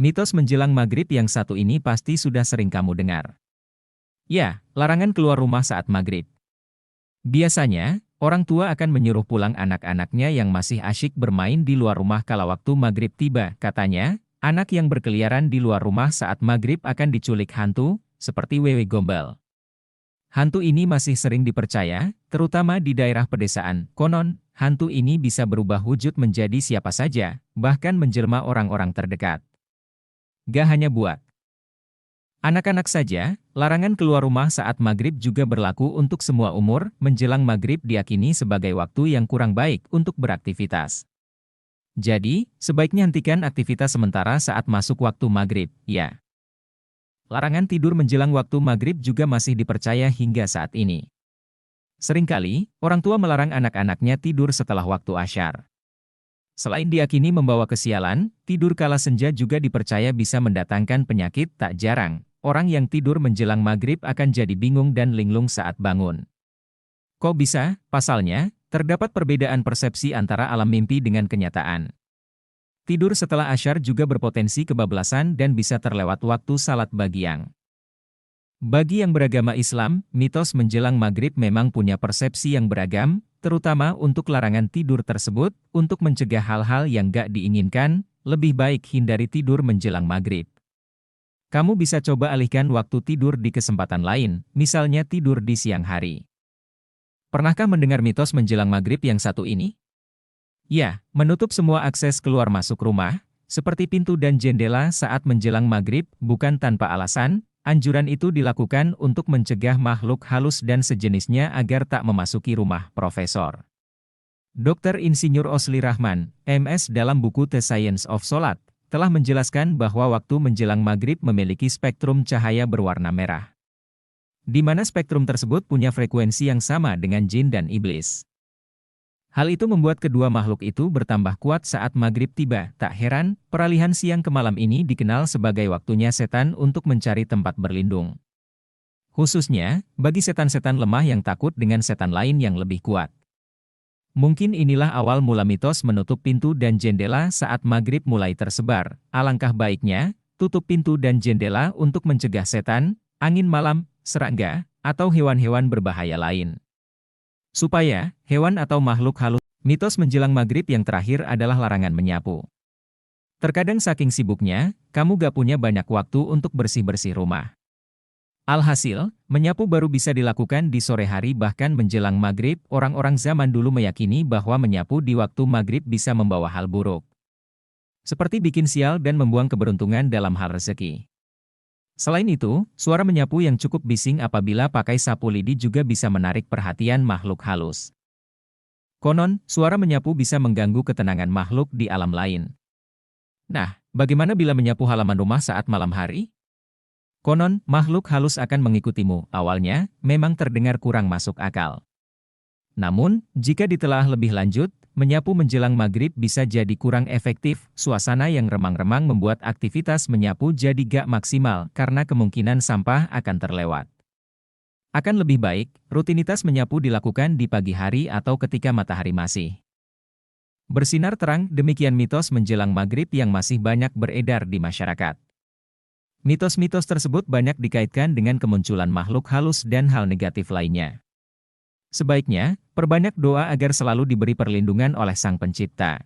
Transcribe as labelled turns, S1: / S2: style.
S1: Mitos menjelang maghrib yang satu ini pasti sudah sering kamu dengar. Ya, larangan keluar rumah saat maghrib. Biasanya, orang tua akan menyuruh pulang anak-anaknya yang masih asyik bermain di luar rumah kala waktu maghrib tiba. Katanya, anak yang berkeliaran di luar rumah saat maghrib akan diculik hantu, seperti Wewe Gombal. Hantu ini masih sering dipercaya, terutama di daerah pedesaan. Konon, hantu ini bisa berubah wujud menjadi siapa saja, bahkan menjelma orang-orang terdekat. Gak hanya buat anak-anak saja, larangan keluar rumah saat maghrib juga berlaku untuk semua umur. Menjelang maghrib diyakini sebagai waktu yang kurang baik untuk beraktivitas. Jadi, sebaiknya hentikan aktivitas sementara saat masuk waktu maghrib, ya. Larangan tidur menjelang waktu maghrib juga masih dipercaya hingga saat ini. Seringkali, orang tua melarang anak-anaknya tidur setelah waktu asyar. Selain diyakini membawa kesialan, tidur kala senja juga dipercaya bisa mendatangkan penyakit. Tak jarang, orang yang tidur menjelang maghrib akan jadi bingung dan linglung saat bangun. Kok bisa? Pasalnya, terdapat perbedaan persepsi antara alam mimpi dengan kenyataan. Tidur setelah asyar juga berpotensi kebablasan dan bisa terlewat waktu salat bagiang. Bagi yang beragama Islam, mitos menjelang maghrib memang punya persepsi yang beragam, terutama untuk larangan tidur tersebut. Untuk mencegah hal-hal yang gak diinginkan, lebih baik hindari tidur menjelang maghrib. Kamu bisa coba alihkan waktu tidur di kesempatan lain, misalnya tidur di siang hari. Pernahkah mendengar mitos menjelang maghrib yang satu ini? Ya, menutup semua akses keluar masuk rumah, seperti pintu dan jendela saat menjelang maghrib, bukan tanpa alasan. Anjuran itu dilakukan untuk mencegah makhluk halus dan sejenisnya agar tak memasuki rumah. Profesor Dr. Insinyur Osli Rahman, MS dalam buku The Science of Salat, telah menjelaskan bahwa waktu menjelang maghrib memiliki spektrum cahaya berwarna merah, di mana spektrum tersebut punya frekuensi yang sama dengan jin dan iblis. Hal itu membuat kedua makhluk itu bertambah kuat saat maghrib tiba. Tak heran, peralihan siang ke malam ini dikenal sebagai waktunya setan untuk mencari tempat berlindung. Khususnya, bagi setan-setan lemah yang takut dengan setan lain yang lebih kuat. Mungkin inilah awal mula mitos menutup pintu dan jendela saat maghrib mulai tersebar. Alangkah baiknya, tutup pintu dan jendela untuk mencegah setan, angin malam, serangga, atau hewan-hewan berbahaya lain. Supaya hewan atau makhluk halus. Mitos menjelang maghrib yang terakhir adalah larangan menyapu. Terkadang saking sibuknya, kamu gak punya banyak waktu untuk bersih-bersih rumah. Alhasil, menyapu baru bisa dilakukan di sore hari. Bahkan menjelang maghrib, orang-orang zaman dulu meyakini bahwa menyapu di waktu maghrib bisa membawa hal buruk, seperti bikin sial dan membuang keberuntungan dalam hal rezeki. Selain itu, suara menyapu yang cukup bising apabila pakai sapu lidi juga bisa menarik perhatian makhluk halus. Konon, suara menyapu bisa mengganggu ketenangan makhluk di alam lain. Nah, bagaimana bila menyapu halaman rumah saat malam hari? Konon, makhluk halus akan mengikutimu. Awalnya, memang terdengar kurang masuk akal. Namun, jika ditelaah lebih lanjut, menyapu menjelang maghrib bisa jadi kurang efektif. Suasana yang remang-remang membuat aktivitas menyapu jadi gak maksimal karena kemungkinan sampah akan terlewat. Akan lebih baik, rutinitas menyapu dilakukan di pagi hari atau ketika matahari masih bersinar terang. Demikian mitos menjelang maghrib yang masih banyak beredar di masyarakat. Mitos-mitos tersebut banyak dikaitkan dengan kemunculan makhluk halus dan hal negatif lainnya. Sebaiknya, perbanyak doa agar selalu diberi perlindungan oleh Sang Pencipta.